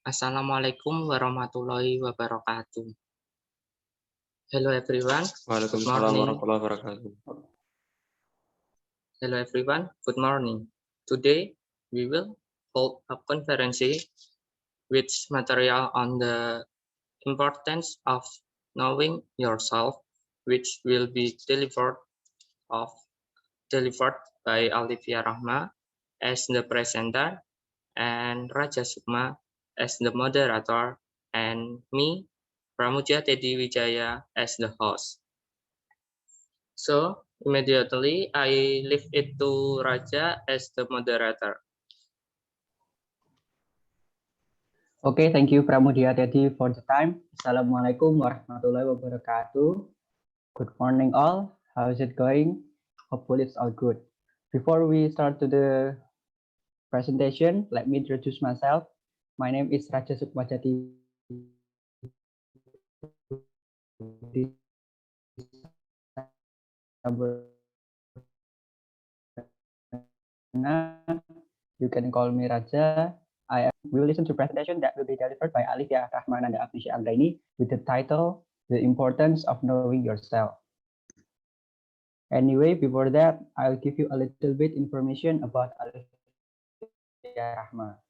Assalamualaikum warahmatullahi wabarakatuh. Hello everyone. Waalaikumsalam warahmatullahi wabarakatuh. Hello everyone. Good morning. Today we will hold a conference with material on the importance of knowing yourself, which will be delivered by Aliffiarahma as the presenter and RADJA SUKMA as the moderator, and me, PRAMUDYA Wijaya, as the host. So, immediately I leave it to RADJA as the moderator. Okay, thank you Pramudya for the time. Assalamualaikum warahmatullahi wabarakatuh. Good morning all. How is it going? Hopefully it's all good. Before we start to the presentation, let me introduce myself. My name is RADJA SUKMA. You can call me RADJA. We will listen to a presentation that will be delivered by Aliffiarahma with the title, The Importance of Knowing Yourself. Anyway, before that, I'll give you a little bit information about Aliffiarahma.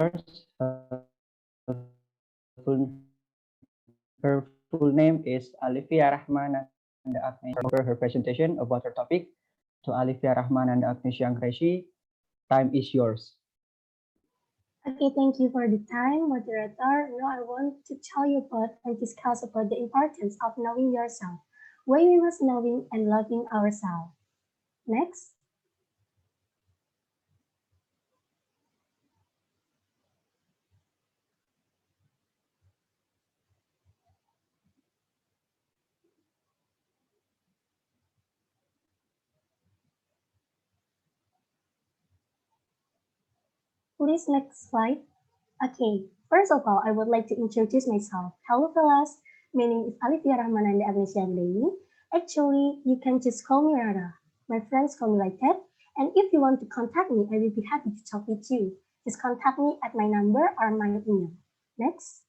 First, her full name is Aliffiarahma for her presentation about her topic. So Aliffiarahma and Agnesia Angreshi, time is yours. Okay, thank you for the time, moderator. Now I want to tell you about and discuss about the importance of knowing yourself, why we must knowing and loving ourselves. Next. Please, next slide. Okay, first of all, I would like to introduce myself. Hello, fellas. My name is Aliffiarahma and Agnesia Angreshi. Actually, you can just call me Rara. My friends call me like that. And if you want to contact me, I will be happy to talk with you. Just contact me at my number or my email. Next.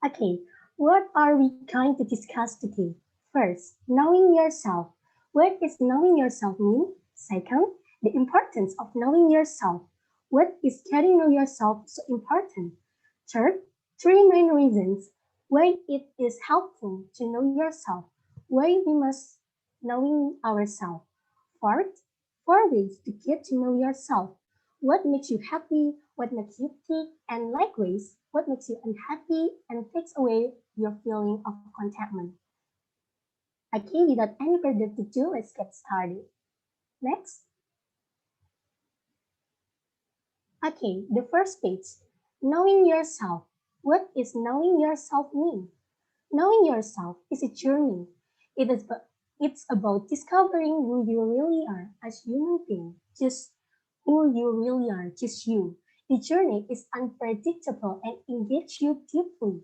Okay, what are we going to discuss today? First, knowing yourself. What does knowing yourself mean? Second, the importance of knowing yourself. What is getting to know yourself so important? Third, three main reasons why it is helpful to know yourself, why we must knowing ourselves. Fourth, four ways to get to know yourself. What makes you happy, what makes you tick, and likewise, what makes you unhappy and takes away your feeling of contentment. Okay, without any further ado, let's get started. Next. Okay, the first page, knowing yourself. What is knowing yourself mean? Knowing yourself is a journey. It's about discovering who you really are as human being, just who you really are, just you. The journey is unpredictable and engages you deeply.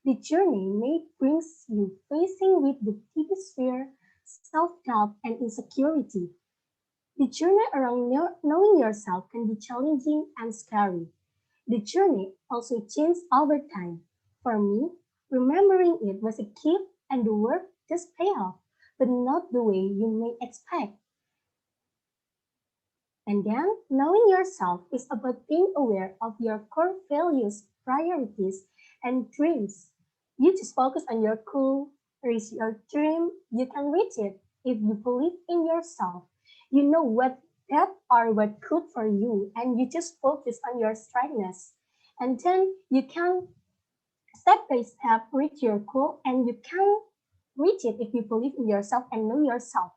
The journey may bring you facing with the deepest fear, self-doubt, and insecurity. The journey around knowing yourself can be challenging and scary. The journey also changes over time. For me, remembering it was a gift and the work does pay off, but not the way you may expect. And then, knowing yourself is about being aware of your core values, priorities, and dreams. You just focus on your goal, reach your dream, you can reach it if you believe in yourself. You know what that or what good for you, and you just focus on your strengths. And then you can step by step reach your goal, and you can reach it if you believe in yourself and know yourself.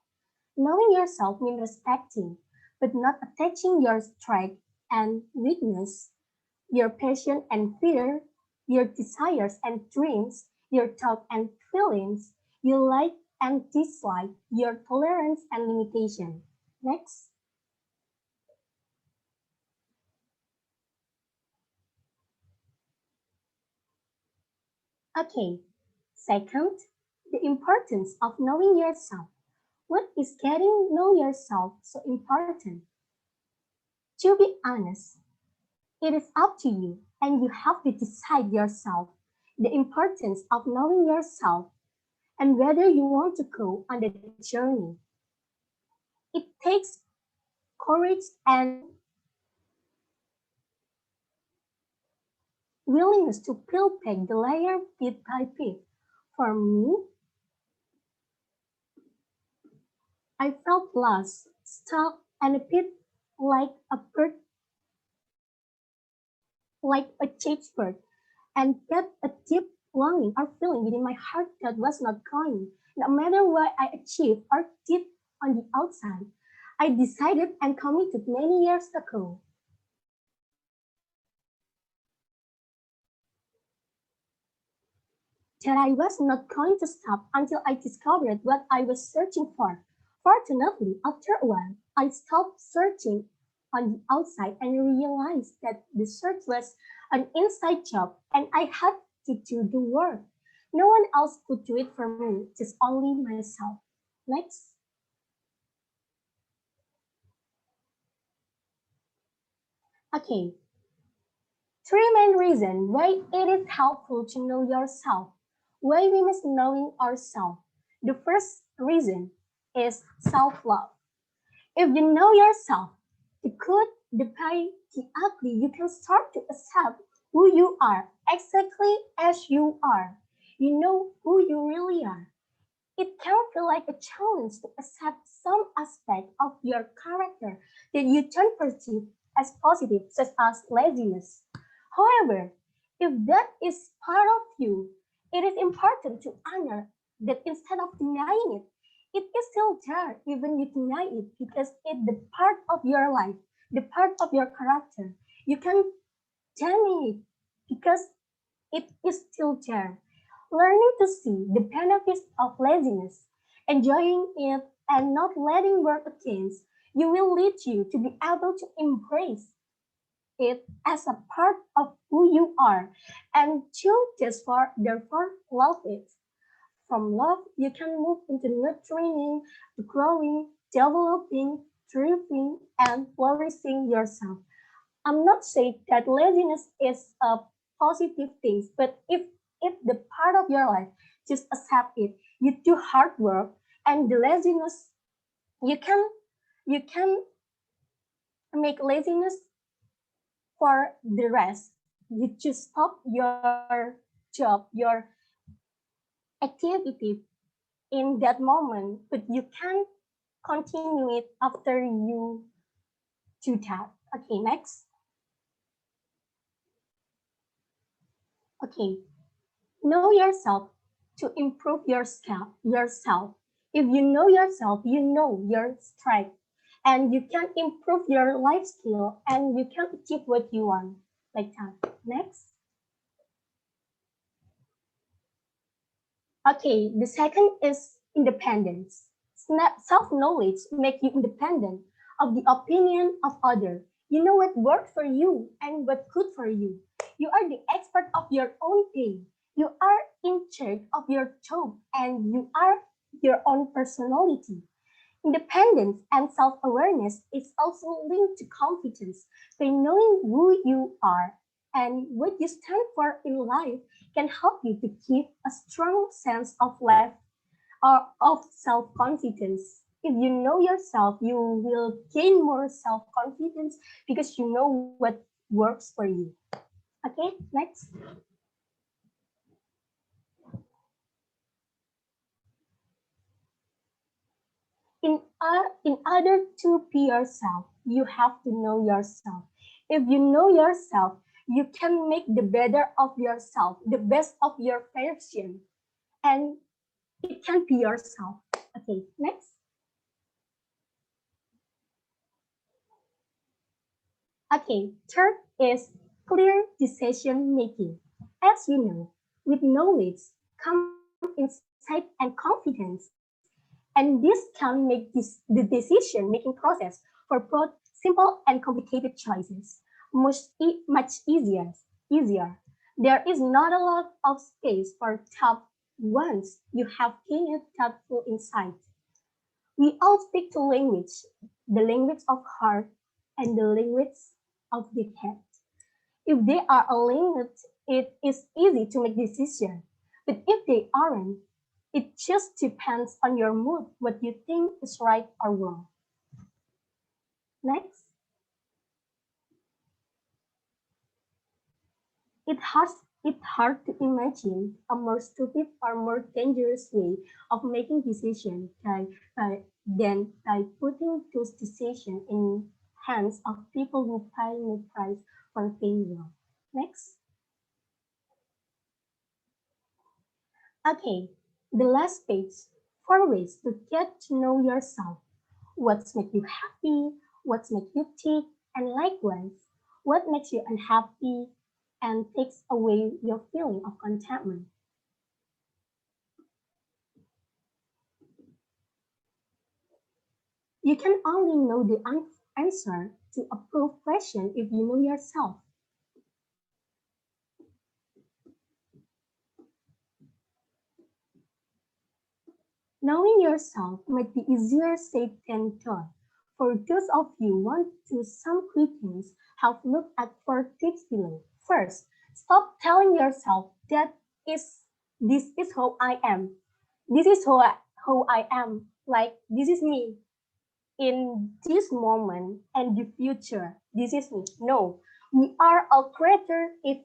Knowing yourself means respecting, but not attaching your strength and weakness, your passion and fear, your desires and dreams, your thoughts and feelings, your like and dislike, your tolerance and limitation. Next. Okay, second, the importance of knowing yourself. What is getting know yourself so important? To be honest, it is up to you, and you have to decide yourself the importance of knowing yourself and whether you want to go on the journey. It takes courage and willingness to peel back the layer bit by bit. For me, I felt lost, stuck, and a bit like a bird, like a caged bird, and get a deep longing or feeling within my heart that was not going. No matter what I achieved or did on the outside, I decided and committed many years ago that I was not going to stop until I discovered what I was searching for. Fortunately, after a while, I stopped searching on the outside and realized that the search was an inside job and I had to do the work. No one else could do it for me, just only myself. Next. Okay. Three main reasons why it is helpful to know yourself. Why we must knowing ourselves. The first reason is self-love. If you know yourself, the good, the bad, the ugly, you can start to accept who you are exactly as you are. You know who you really are. It can feel like a challenge to accept some aspect of your character that you don't perceive as positive, such as laziness. However, if that is part of you, it is important to honor that instead of denying it, it is still there even you deny it because it's the part of your life, the part of your character. You can deny it because it is still there. Learning to see the benefits of laziness, enjoying it, and not letting work against you will lead you to be able to embrace it as a part of who you are and therefore love it. From love, you can move into nurturing, growing, developing, thriving, and flourishing yourself. I'm not saying that laziness is a positive thing, but if the part of your life, just accept it. You do hard work, and the laziness you can make laziness for the rest. You just stop your job, your activity in that moment, but you can continue it after you do that. Okay, next. Okay, know yourself to improve yourself. If you know yourself, you know your strength, and you can improve your life skill, and you can achieve what you want. Like that. Next. Okay, the second is independence. Self-knowledge makes you independent of the opinion of others. You know what works for you and what good for you. You are the expert of your own pain. You are in charge of your job and you are your own personality. Independence and self-awareness is also linked to confidence. By knowing who you are and what you stand for in life can help you to keep a strong sense of life or of self-confidence. If you know yourself, you will gain more self-confidence because you know what works for you. Okay, next. In order to be yourself, you have to know yourself. If you know yourself, you can make the better of yourself, the best of your version, and it can be yourself. Okay, next. Okay, third is clear decision making. As you know, with knowledge comes insight and confidence. And this can make the decision-making process for both simple and complicated choices much easier. There is not a lot of space for thought once you have gained thoughtful insight. We all speak two languages, the language of heart and the language of the head. If they are aligned, it is easy to make decisions. But if they aren't, it just depends on your mood what you think is right or wrong. Next. It's hard to imagine a more stupid or more dangerous way of making decisions than by putting those decisions in hands of people who pay no price for failure. Next. Okay, the last page, 4 ways to get to know yourself. What's make you happy, what's make you tick, and likewise, what makes you unhappy and takes away your feeling of contentment. You can only know the answer to a proof question if you know yourself. Knowing yourself might be easier said than done. For those of you who want to some quick things, have looked at 4 tips below. First, stop telling yourself that this is how I am. This is how I am. Like, this is me. In this moment and the future, this is me. No, we are a creator in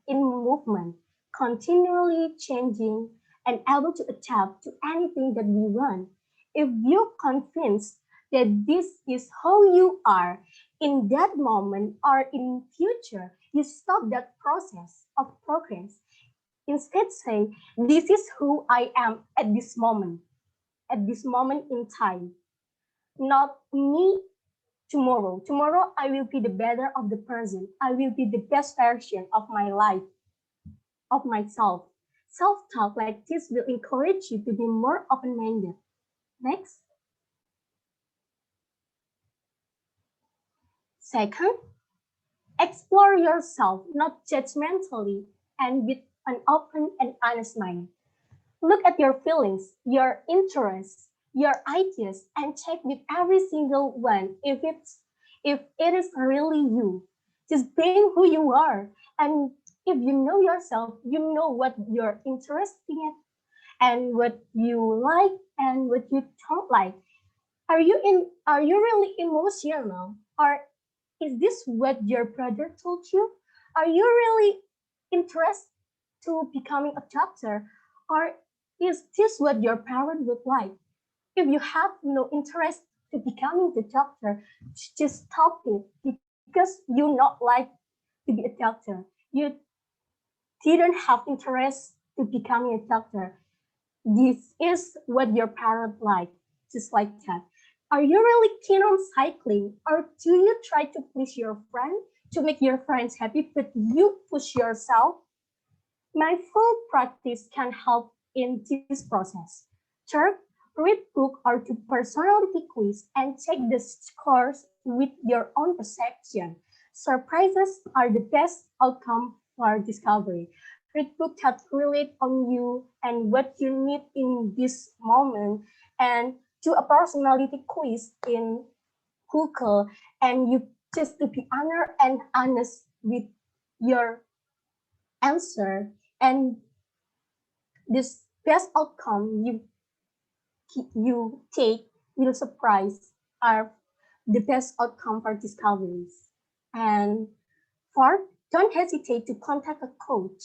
movement, continually changing and able to adapt to anything that we want. If you're convinced that this is how you are in that moment or in future, you stop that process of progress. Instead say, this is who I am at this moment in time. Not me tomorrow. Tomorrow, I will be the better of the person. I will be the best version of my life, of myself. Self-talk like this will encourage you to be more open-minded. Next. Second, explore yourself, not judgmentally and with an open and honest mind. Look at your feelings, your interests, your ideas, and check with every single one if it is really you. Just being who you are. And if you know yourself, you know what you're interested in and what you like and what you don't like. Are you really emotional? Or is this what your brother told you? Are you really interested to becoming a doctor? Or is this what your parent would like? If you have no interest to becoming the doctor, just stop it because you not like to be a doctor. You didn't have interest to becoming a doctor. This is what your parent like, just like that. Are you really keen on cycling, or do you try to please your friend to make your friends happy, but you push yourself? Mindful practice can help in this process. Third, read book or do personality quiz and check the scores with your own perception. Surprises are the best outcome for discovery. Read book that relate on you and what you need in this moment, and do a personality quiz in Google, and you just to be honest with your answer, and this best outcome you take will surprise are the best outcome for discoveries. And fourth, don't hesitate to contact a coach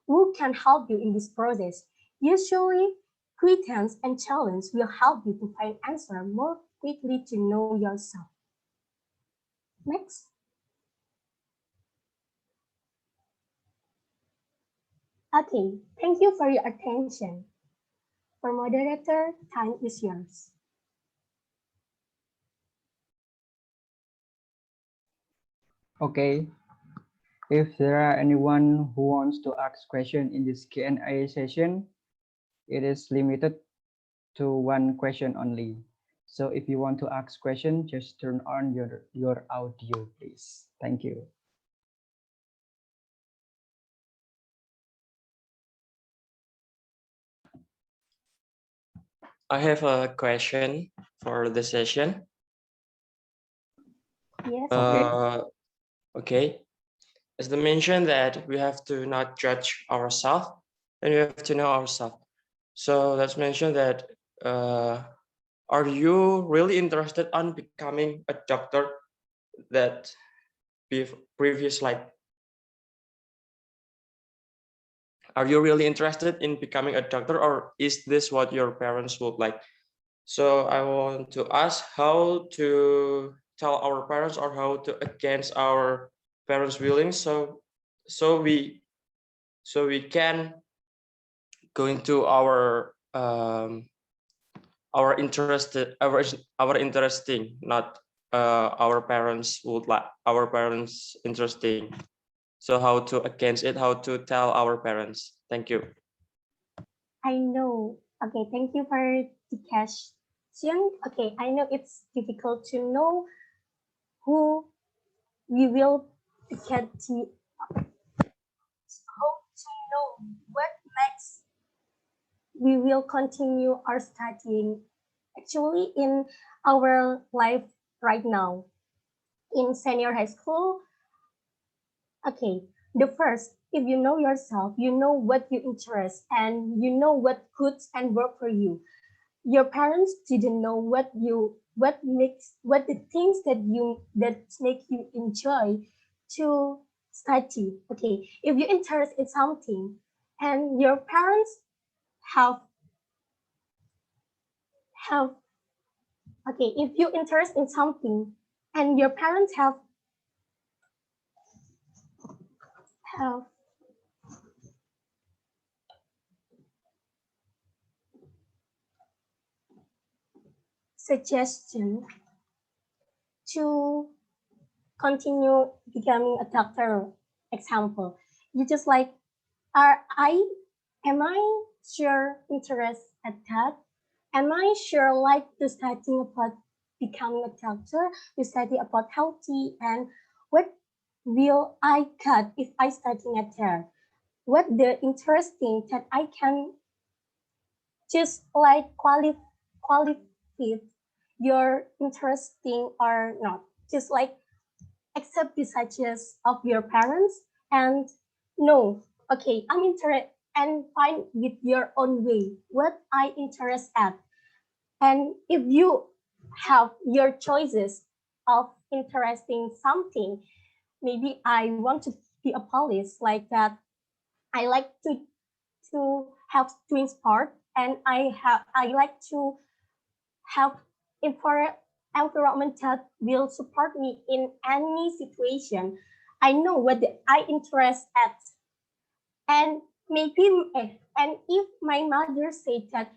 who can help you in this process. Usually, guidance and challenge will help you to find answer more quickly to know yourself. Next. Okay, thank you for your attention. For moderator, time is yours. Okay. If there are anyone who wants to ask question in this Q&A session, it is limited to 1 question only. So if you want to ask question, just turn on your audio, please. Thank you. I have a question for the session. Yes. Okay. As the mention that we have to not judge ourselves and we have to know ourselves. So let's mention that are you really interested on becoming a doctor that previous like? Are you really interested in becoming a doctor, or is this what your parents would like? So I want to ask how to tell our parents or how to against our parents' willing, so we can go into our interested our interesting, not our parents would like our parents interesting. So how to against it, how to tell our parents. Thank you. I know. Okay, thank you for the question. Okay, I know it's difficult to know who we will get to, how to know what next we will continue our studying. Actually, in our life right now, in senior high school, okay, the first, if you know yourself, you know what you interest and you know what goods and work for you. Your parents didn't know what the things that make you enjoy to study. Okay, if you're interested in something and your parents have have okay, if you interest in something and your parents have suggestion to continue becoming a doctor, example, you just like, am I sure interest at that? Am I sure like to study about becoming a doctor, to study about healthy, and what will I cut if I study at there? What the interesting that I can just like qualify your interesting or not, just like accept the suggestions of your parents and no, okay, I'm interested and find with your own way what I interest at. And if you have your choices of interesting something, maybe I want to be a police like that. I like to have doing sport and I like to have environment that will support me in any situation. I know what I interest at, and maybe and if my mother said that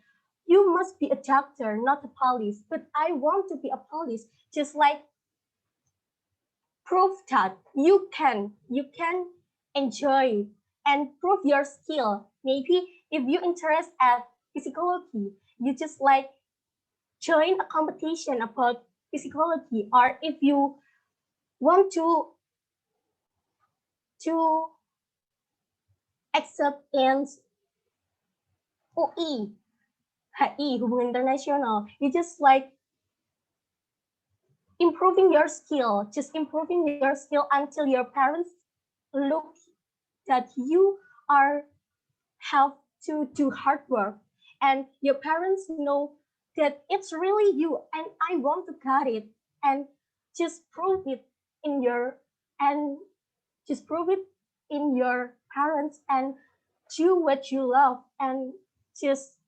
you must be a doctor, not a police, but I want to be a police, just like prove that you can enjoy and prove your skill. Maybe if you interest at psychology, you just like join a competition about psychology, or if you want to accept in UI, HI, Hubungan International, you just like improving your skill, just improving your skill until your parents look that you are have to do hard work and your parents know that it's really you and I want to cut it and just prove it in your and just prove it in your parents and do what you love and just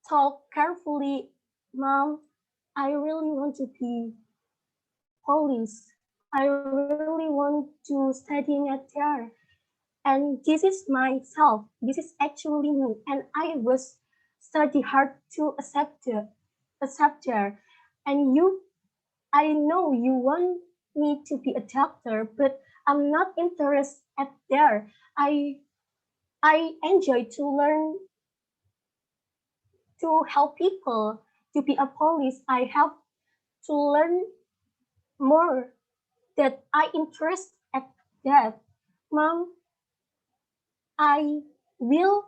talk carefully, mom, I really want to be police. I really want to studying at there. And this is myself. This is actually me. And I was study hard to accept her. And I know you want me to be a doctor, but I'm not interested at there. I enjoy to learn to help people. To be a police, I have to learn more that I interest at that. Mom, I will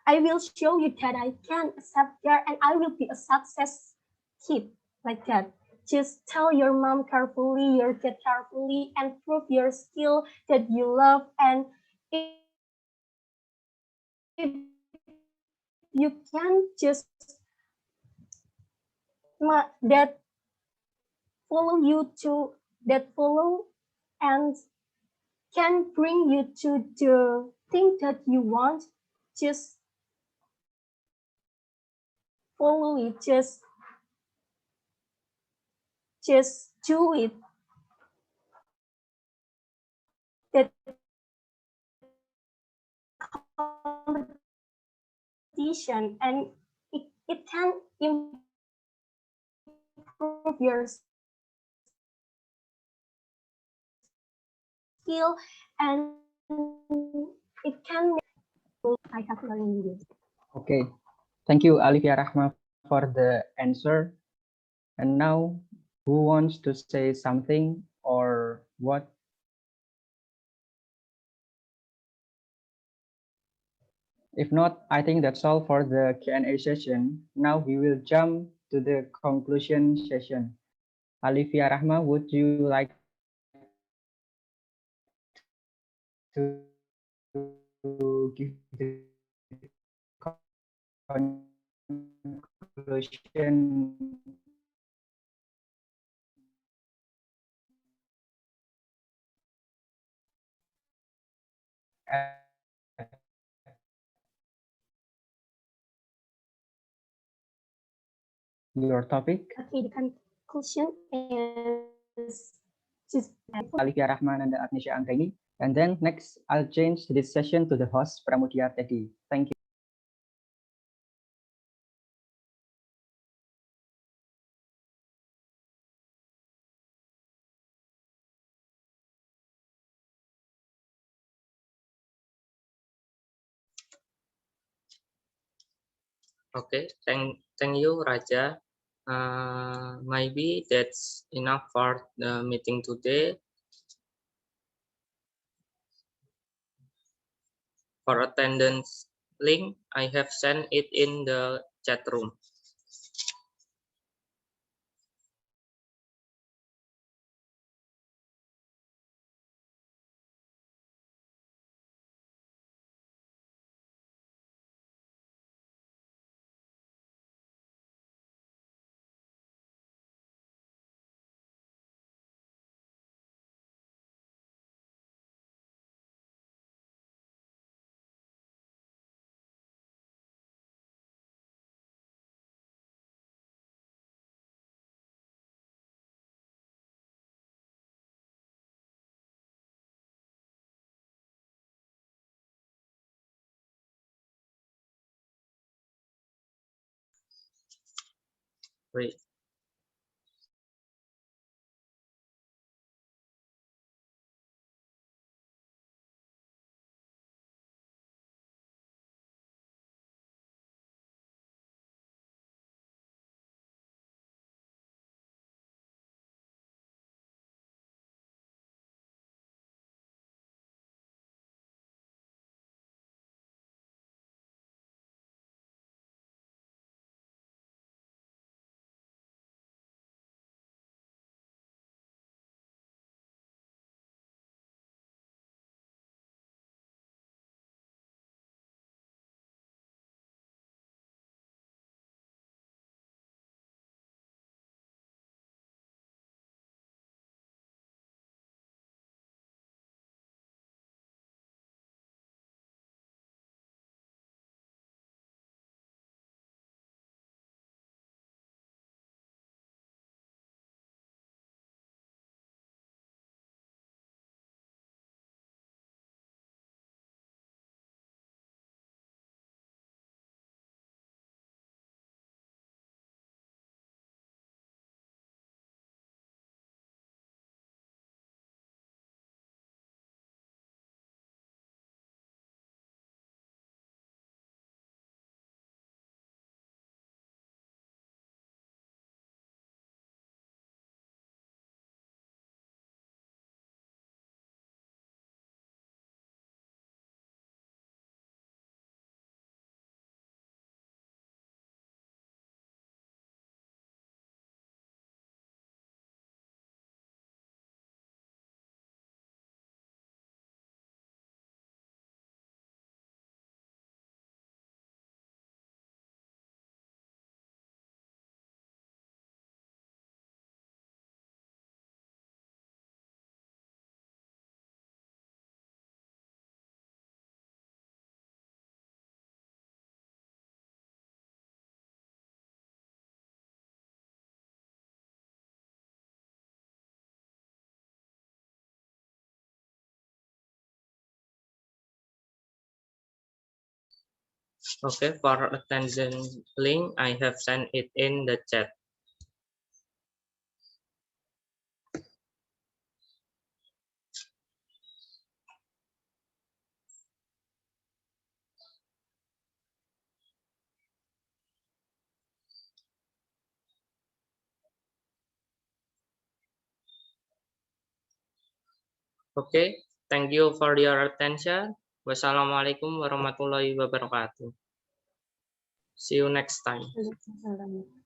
I will show you that I can accept that and I will be a success kid like that. Just tell your mom carefully, your dad carefully, and prove your skill that you love. And if you can just that follow you to that follow and can bring you to the thing that you want, just follow it, just do it. That competition and it can improve your skill and it can make I have learned this. Okay, thank you, Aliffiarahma, for the answer. And now, who wants to say something or what? If not, I think that's all for the Q&A session. Now we will jump to the conclusion session. Aliffiarahma, would you like to give the conclusion at your topic? Okay, the conclusion is just Aliffiarahma and Agnesha Anggraini. And then next, I'll change this session to the host, Pramudya Teddy. Thank you. Okay, thank you, Raja. Maybe that's enough for the meeting today. For attendance link, I have sent it in the chat room. Wait. Okay, for attention link, I have sent it in the chat. Okay, thank you for your attention. Wassalamualaikum warahmatullahi wabarakatuh. See you next time. Waalaikumsalam.